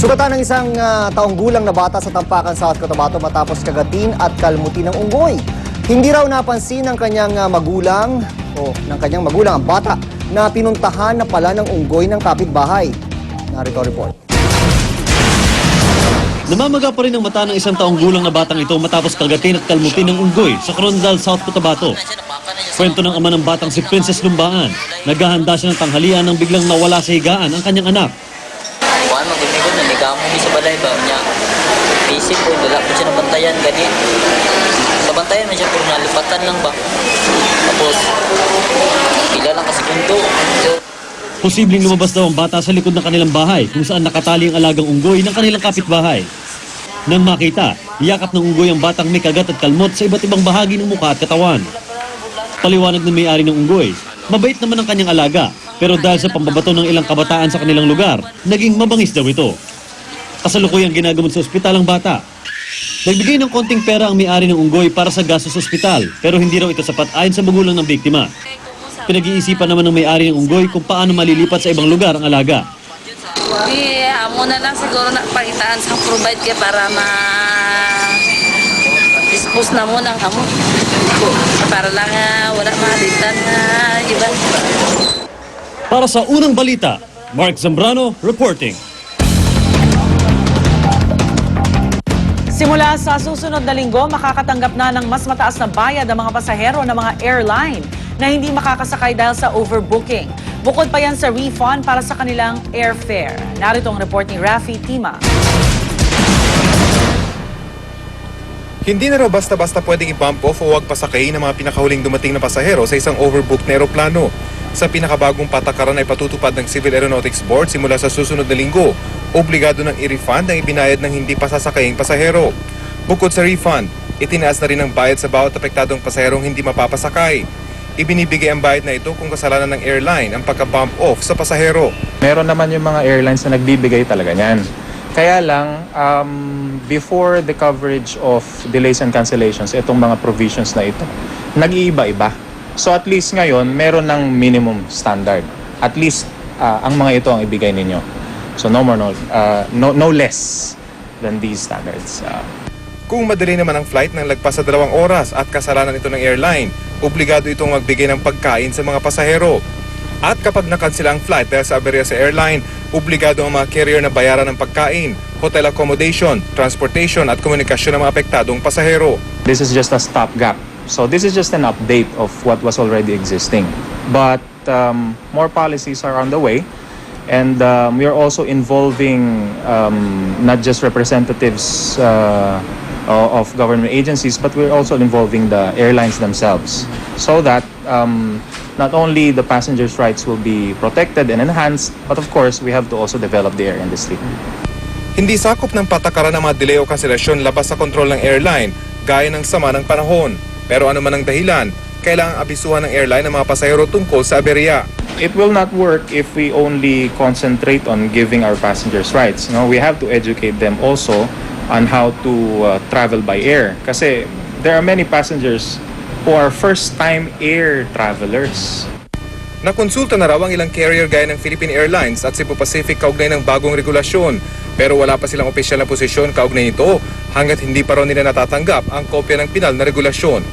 Sugatan ng isang taong gulang na bata sa Tampakan, South Cotabato matapos kagatin at kalmutin ng unggoy. Hindi raw napansin ng kanyang magulang ang bata na pinuntahan na pala ng unggoy ng kapitbahay. Narito ang report. Namamaga pa rin ang mata ng isang taong gulang na batang ito matapos kagatin at kalmutin ng unggoy sa Corondal, South Cotabato. Kwento ng ama ng batang si Princess Lumbaan, naghahanda siya ng tanghalian nang biglang nawala sa higaan ang kanyang anak. Kuan magunigon na nigamo mi sa balay ba nya. Isip ko dala ko siya nabantayan gani. Nabantayan man siya pero nalipatan lang ba. Tapos pila lang ka segundo. Posibleng lumabas daw ang bata sa likod ng kanilang bahay kung saan nakatali ang alagang unggoy ng kanilang kapitbahay. Nang makita, iyakap ng unggoy ang batang may kagat at kalmot sa iba't ibang bahagi ng mukha at katawan. Paliwanag ng may-ari ng unggoy, mabait naman ang kanyang alaga, pero dahil sa pambabato ng ilang kabataan sa kanilang lugar, naging mabangis daw ito. Kasalukuyang ginagamot sa ospital ang bata. Nagbigay ng konting pera ang may-ari ng unggoy para sa gastos sa ospital, pero hindi raw ito sapat ayon sa magulang ng biktima. Pinag-iisipan naman ng may-ari ng unggoy kung paano malilipat sa ibang lugar ang alaga. Amo na lang siguro na pakitaan sa provide kaya para dispose na mo ng amo. Para lang wala mahalitan na iba. Para sa unang balita, Mark Zambrano reporting. Simula sa susunod na linggo, makakatanggap na ng mas mataas na bayad ang mga pasahero ng mga airline na hindi makakasakay dahil sa overbooking. Bukod pa yan sa refund para sa kanilang airfare. Narito ang report ni Rafi Tima. Hindi na raw basta-basta pwedeng i-bump off o huwag pasakayin ng mga pinakahuling dumating na pasahero sa isang overbooked na aeroplano. Sa pinakabagong patakaran ay patutupad ng Civil Aeronautics Board simula sa susunod na linggo. Obligado ng i-refund ang ibinayad ng hindi pasasakaying pasahero. Bukod sa refund, itinaas na rin ang bayad sa bawat apektadong pasaherong hindi mapapasakay. Ibinibigay ang bayad na ito kung kasalanan ng airline ang pagka-bump off sa pasahero. Meron naman yung mga airlines na nagbibigay talaga niyan. Kaya lang, before the coverage of delays and cancellations, itong mga provisions na ito, nag-iiba-iba. So at least ngayon, meron ng minimum standard. At least, ang mga ito ang ibigay ninyo. So no more, no less than these standards. Kung madali naman ang flight ng lagpas sa 2 oras at kasalanan ito ng airline, obligado itong magbigay ng pagkain sa mga pasahero. At kapag nakansela ang flight dahil sa aberya sa airline, obligado ang mga carrier na bayaran ng pagkain, hotel accommodation, transportation at komunikasyon ng mga apektadong pasahero. This is just a stopgap. So this is just an update of what was already existing. But more policies are on the way. And we are also involving not just representatives of government agencies, but we're also involving the airlines themselves so that not only the passengers' rights will be protected and enhanced, but of course, we have to also develop the air industry. Hindi sakop ng patakaran ng mga delay o kanselasyon labas sa kontrol ng airline, gaya ng sama ng panahon. Pero ano man ang dahilan, kailangang abisuhan ng airline ang mga pasahero tungkol sa aberya. It will not work if we only concentrate on giving our passengers rights. No, we have to educate them also on how to travel by air. Kasi there are many passengers who are first-time air travelers. Nakonsulta na raw ang ilang carrier gaya ng Philippine Airlines at Cebu Pacific kaugnay ng bagong regulasyon. Pero wala pa silang opisyal na posisyon kaugnay nito hanggat hindi pa raw nila natatanggap ang kopya ng pinal na regulasyon.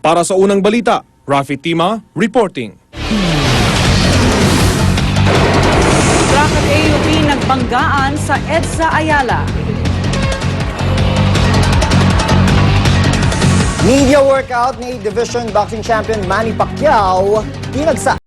Para sa unang balita, Rafi Tima reporting. Truck at AUP nagbanggaan sa EDSA Ayala. Media workout ni Division Boxing Champion Manny Pacquiao, tinagsa